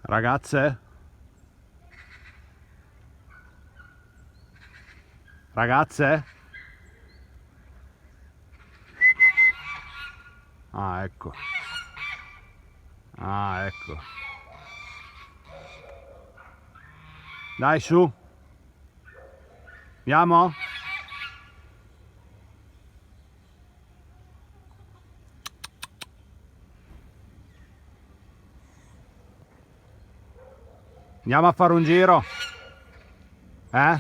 Ragazze? Ragazze? Ah, ecco. Ah, ecco. Dai, su. Andiamo? Andiamo a fare un giro? Eh?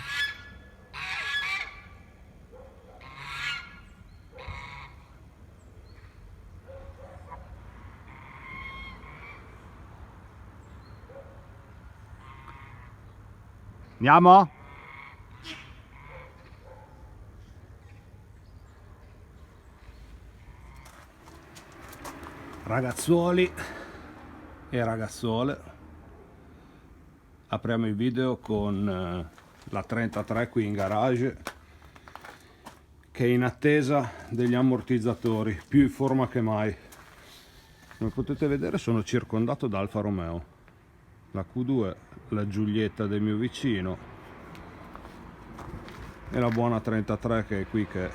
Andiamo? Ragazzuoli e ragazzuole, apriamo il video con la 33 qui in garage, che è in attesa degli ammortizzatori, più in forma che mai. Come potete vedere sono circondato da Alfa Romeo, la Q2, la Giulietta del mio vicino e la buona 33 che è qui che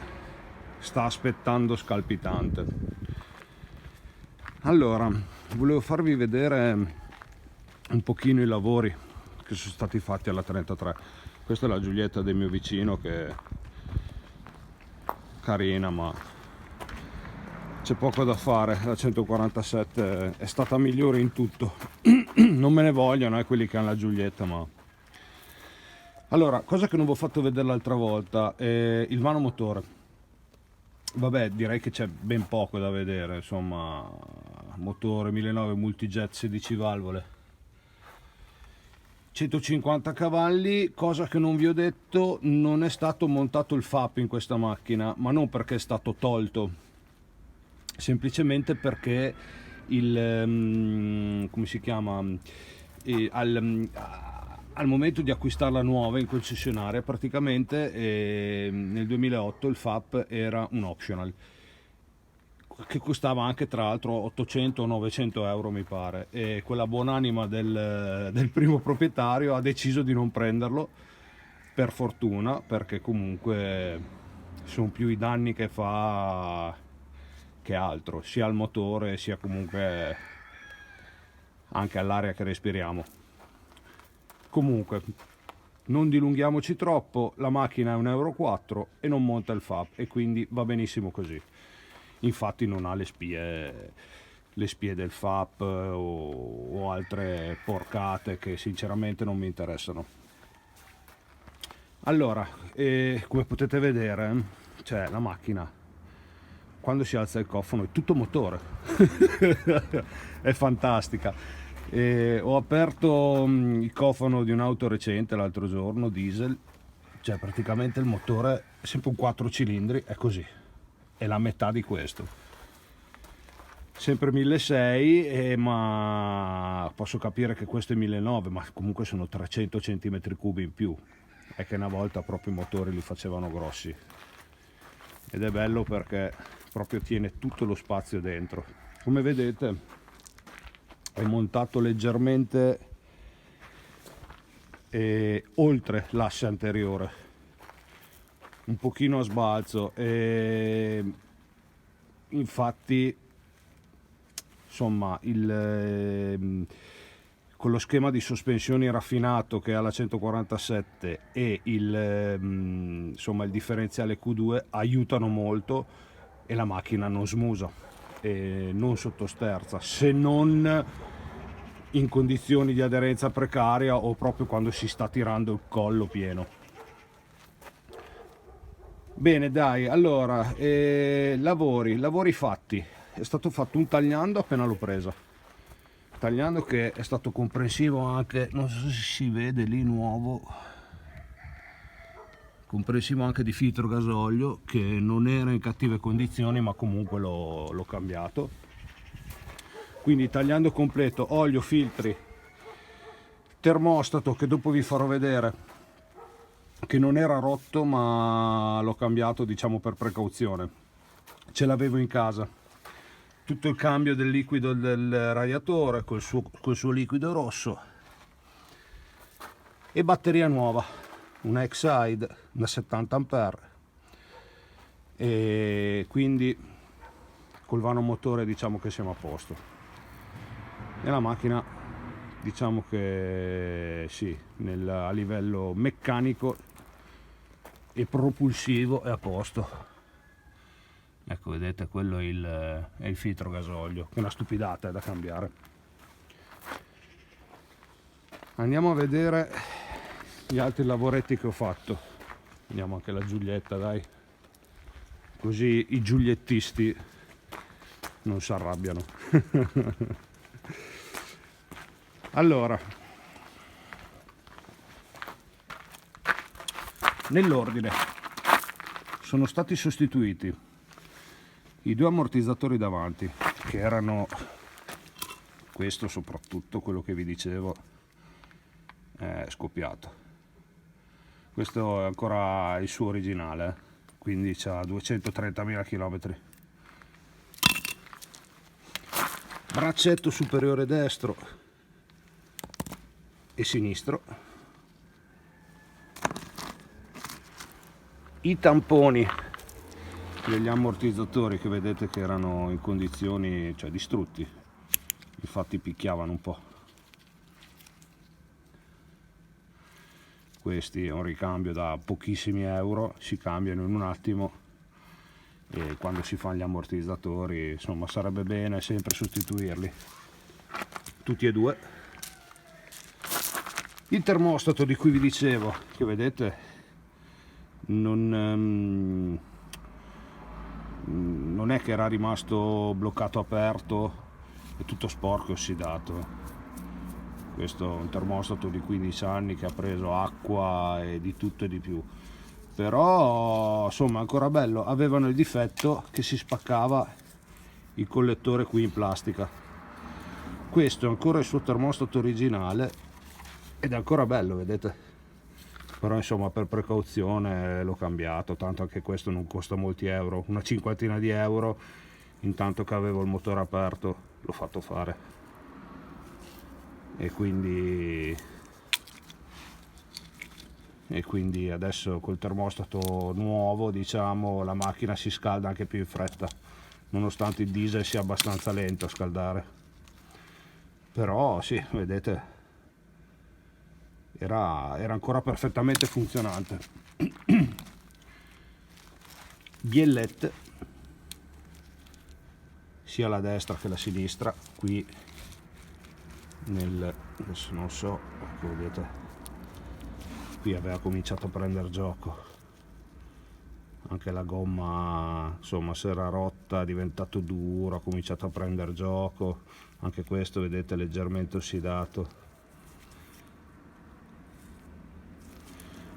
sta aspettando scalpitante. Allora, volevo farvi vedere un pochino i lavori che sono stati fatti alla 33. Questa è la Giulietta del mio vicino, che è carina, ma c'è poco da fare. La 147 è stata migliore in tutto. Non me ne vogliono quelli che hanno la Giulietta, ma allora, cosa che non vi ho fatto vedere l'altra volta è il vano motore. Vabbè, direi che c'è ben poco da vedere, insomma. Motore 1009 multijet 16 valvole, 150 cavalli. Cosa che non vi ho detto: non è stato montato il FAP in questa macchina, ma non perché è stato tolto, semplicemente perché il come si chiama, al momento di acquistarla nuova in concessionaria, praticamente nel 2008 il FAP era un optional che costava anche, tra l'altro, 800 o 900 euro mi pare, e quella buonanima del primo proprietario ha deciso di non prenderlo, per fortuna, perché comunque sono più i danni che fa che altro, sia al motore sia comunque anche all'aria che respiriamo. Comunque, non dilunghiamoci troppo, la macchina è un Euro 4 e non monta il FAP, e quindi va benissimo così. Infatti non ha le spie del FAP o altre porcate che sinceramente non mi interessano. Allora, come potete vedere, cioè, la macchina, quando si alza il cofano, è tutto motore. È fantastica. Ho aperto il cofano di un'auto recente l'altro giorno, diesel, cioè praticamente il motore è sempre un 4 cilindri, è così, è la metà di questo, sempre 1600, ma posso capire che questo è 1900, ma comunque sono 300 cm3 in più. È che una volta proprio i motori li facevano grossi, ed è bello perché proprio tiene tutto lo spazio dentro. Come vedete è montato leggermente oltre l'asse anteriore, un pochino a sbalzo, e infatti insomma con lo schema di sospensioni raffinato che ha la 147 e insomma il differenziale Q2 aiutano molto, e la macchina non smusa e non sottosterza, se non in condizioni di aderenza precaria o proprio quando si sta tirando il collo pieno. Bene, dai, allora, lavori fatti. È stato fatto un tagliando appena l'ho presa, tagliando che è stato comprensivo anche, non so se si vede lì, nuovo, comprensivo anche di filtro gasolio, che non era in cattive condizioni, ma comunque l'ho cambiato. Quindi tagliando completo, olio, filtri, termostato, che dopo vi farò vedere, che non era rotto ma l'ho cambiato, diciamo, per precauzione, ce l'avevo in casa. tutto il cambio del liquido del radiatore col suo liquido rosso, e batteria nuova, una Exide, una 70 ampere, e quindi col vano motore diciamo che siamo a posto. E la macchina diciamo che sì, a livello meccanico e propulsivo è a posto. Ecco, vedete, quello è il filtro gasolio, che è una stupidata, è da cambiare. Andiamo a vedere gli altri lavoretti che ho fatto. Vediamo anche la Giulietta, dai, così i giuliettisti non si arrabbiano. Allora, nell'ordine sono stati sostituiti i due ammortizzatori davanti, che erano, questo soprattutto, quello che vi dicevo, è scoppiato. Questo è ancora il suo originale, quindi c'ha 230.000 km. Braccetto superiore destro e sinistro. I tamponi degli ammortizzatori, che vedete che erano in condizioni, cioè, distrutti, infatti picchiavano un po'. Questi è un ricambio da pochissimi euro, si cambiano in un attimo, e quando si fanno gli ammortizzatori, insomma, sarebbe bene sempre sostituirli, tutti e due. Il termostato di cui vi dicevo, che vedete non è che era rimasto bloccato aperto, è tutto sporco e ossidato. Questo è un termostato di 15 anni che ha preso acqua e di tutto e di più, però insomma ancora bello. Avevano il difetto che si spaccava il collettore qui in plastica. Questo è ancora il suo termostato originale ed è ancora bello, vedete. Però insomma, per precauzione l'ho cambiato, tanto anche questo non costa molti euro, una cinquantina di euro. Intanto che avevo il motore aperto l'ho fatto fare, e quindi adesso col termostato nuovo, diciamo, la macchina si scalda anche più in fretta, nonostante il diesel sia abbastanza lento a scaldare. Però sì, vedete, era ancora perfettamente funzionante. Biellette sia la destra che la sinistra, qui adesso non so, ecco, vedete, qui aveva cominciato a prendere gioco, anche la gomma insomma si era rotta, è diventato duro, ha cominciato a prendere gioco, anche questo vedete leggermente ossidato.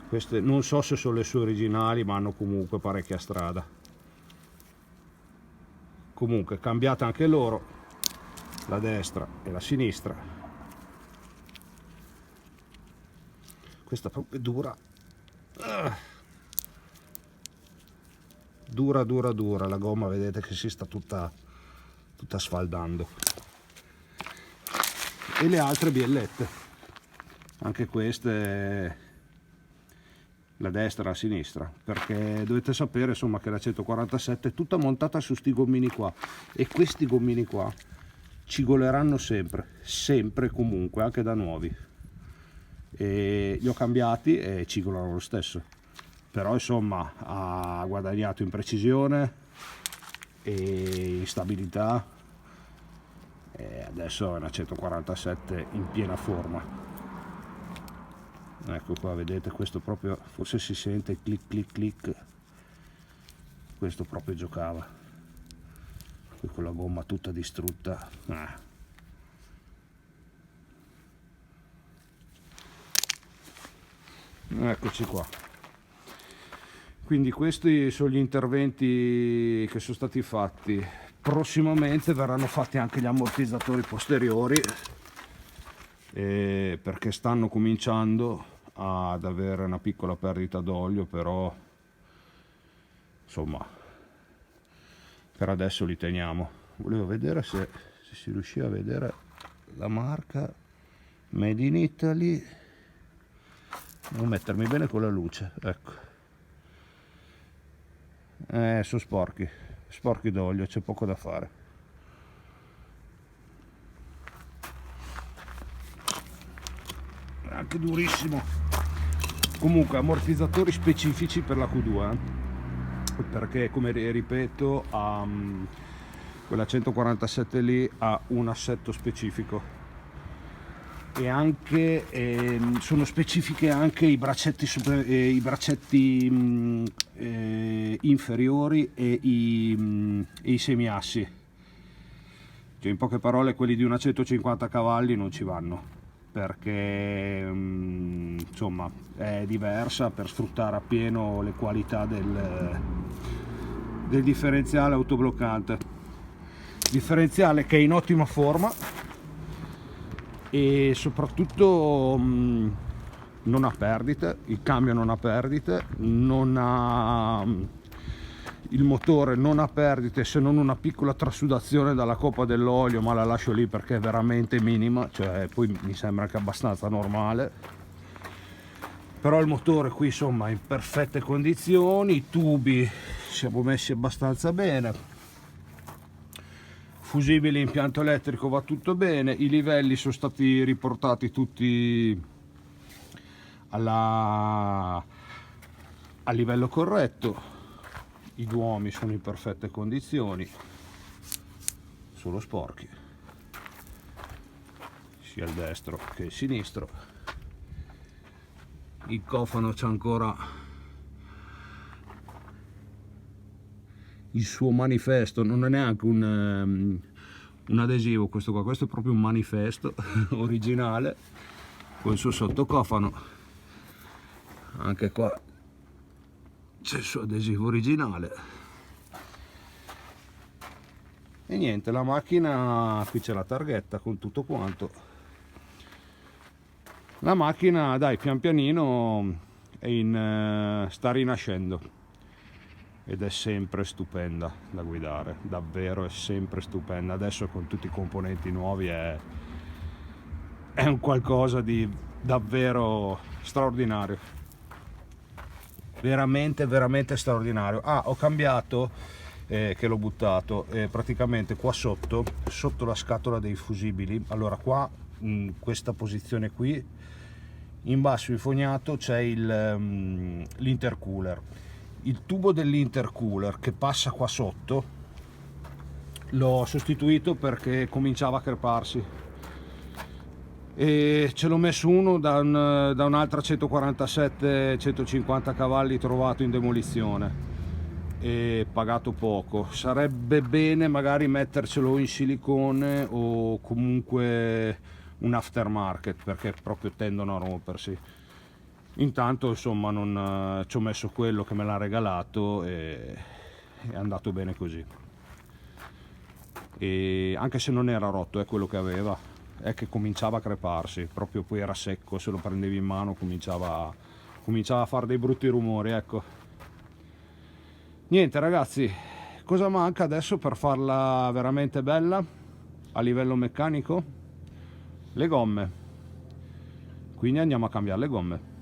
Queste non so se sono le sue originali, ma hanno comunque parecchia strada. Comunque cambiate anche loro, la destra e la sinistra. Questa è proprio dura, dura, la gomma vedete che si sta tutta sfaldando. E le altre biellette, anche queste, la destra e la sinistra, perché dovete sapere insomma che la 147 è tutta montata su sti gommini qua, e questi gommini qua cigoleranno sempre comunque, anche da nuovi, e li ho cambiati e cigolano lo stesso. Però insomma ha guadagnato in precisione e in stabilità, e adesso è una 147 in piena forma. Ecco qua, vedete, questo proprio, forse si sente clic clic clic, questo proprio giocava, qui con la gomma tutta distrutta. Eccoci qua. Quindi questi sono gli interventi che sono stati fatti. Prossimamente verranno fatti anche gli ammortizzatori posteriori, perché stanno cominciando ad avere una piccola perdita d'olio, però insomma per adesso li teniamo. volevo vedere se si riusciva a vedere la marca Made in Italy. Devo mettermi bene con la luce, ecco. Sono sporchi d'olio, c'è poco da fare. Anche durissimo. Comunque ammortizzatori specifici per la Q2, perché come ripeto quella 147 lì ha un assetto specifico, e anche sono specifiche anche i braccetti inferiori e i semiassi, cioè in poche parole quelli di una 150 cavalli non ci vanno, perché insomma è diversa per sfruttare appieno le qualità del differenziale autobloccante, differenziale che è in ottima forma e soprattutto non ha perdite, il cambio non ha perdite, il motore non ha perdite se non una piccola trasudazione dalla coppa dell'olio, ma la lascio lì perché è veramente minima, cioè poi mi sembra anche abbastanza normale. Però il motore qui insomma è in perfette condizioni, i tubi siamo messi abbastanza bene, fusibile impianto elettrico va tutto bene, i livelli sono stati riportati tutti a livello corretto, i duomi sono in perfette condizioni, solo sporchi, sia il destro che il sinistro. Il cofano c'è ancora il suo manifesto, non è neanche un adesivo questo qua, questo è proprio un manifesto originale con il suo sottocofano. Anche qua c'è il suo adesivo originale. E niente, la macchina, qui c'è la targhetta con tutto quanto. La macchina dai pian pianino sta rinascendo ed è sempre stupenda da guidare, davvero è sempre stupenda. Adesso con tutti i componenti nuovi è un qualcosa di davvero straordinario, veramente veramente straordinario. Ho cambiato che l'ho buttato praticamente qua sotto la scatola dei fusibili. Allora qua in questa posizione qui in basso infognato c'è l'intercooler. Il tubo dell'intercooler che passa qua sotto l'ho sostituito perché cominciava a creparsi e ce l'ho messo uno da un'altra 147-150 cavalli trovato in demolizione e pagato poco. Sarebbe bene magari mettercelo in silicone o comunque un aftermarket, perché proprio tendono a rompersi. Intanto insomma non ci ho messo quello che me l'ha regalato e è andato bene così, e anche se non era rotto è quello che aveva, è che cominciava a creparsi, proprio poi era secco, se lo prendevi in mano cominciava a fare dei brutti rumori, ecco. Niente ragazzi, cosa manca adesso per farla veramente bella a livello meccanico? Le gomme, quindi andiamo a cambiare le gomme.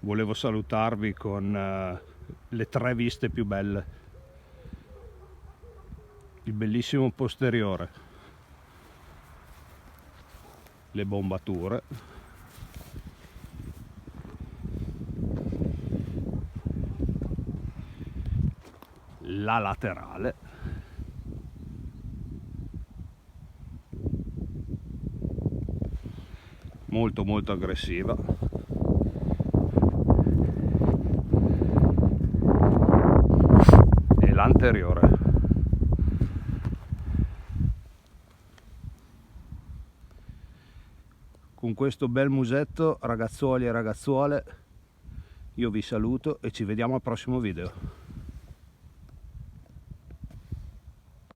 volevo salutarvi con le 3 viste più belle: il bellissimo posteriore, le bombature, la laterale, molto molto aggressiva, e l'anteriore. Con questo bel musetto, ragazzuoli e ragazzuole, io vi saluto e ci vediamo al prossimo video.